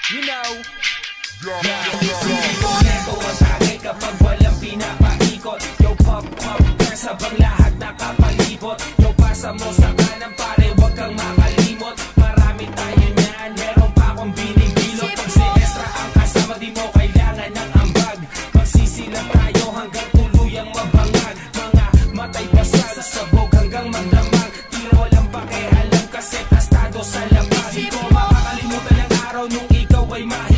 You know. Ito ang tagay kapag walang pinapaikot. Yo pop pop, kasabang lahat nakapalibot. Yo pasa mo sa kanan pare, wag kang makalimot. Marami tayo niyan, meron pa akong binibilot. Pag si Ezra ang kasama, di mo kailangan ng ambag. Magsisilang tayo hanggang tuluyang mabangag. Mga matay basag, sabog hanggang magdamag. Tira walang pakialam kasi tastado sa labas. Di ko makakalimutan ang araw nung ikaw ay mahirap.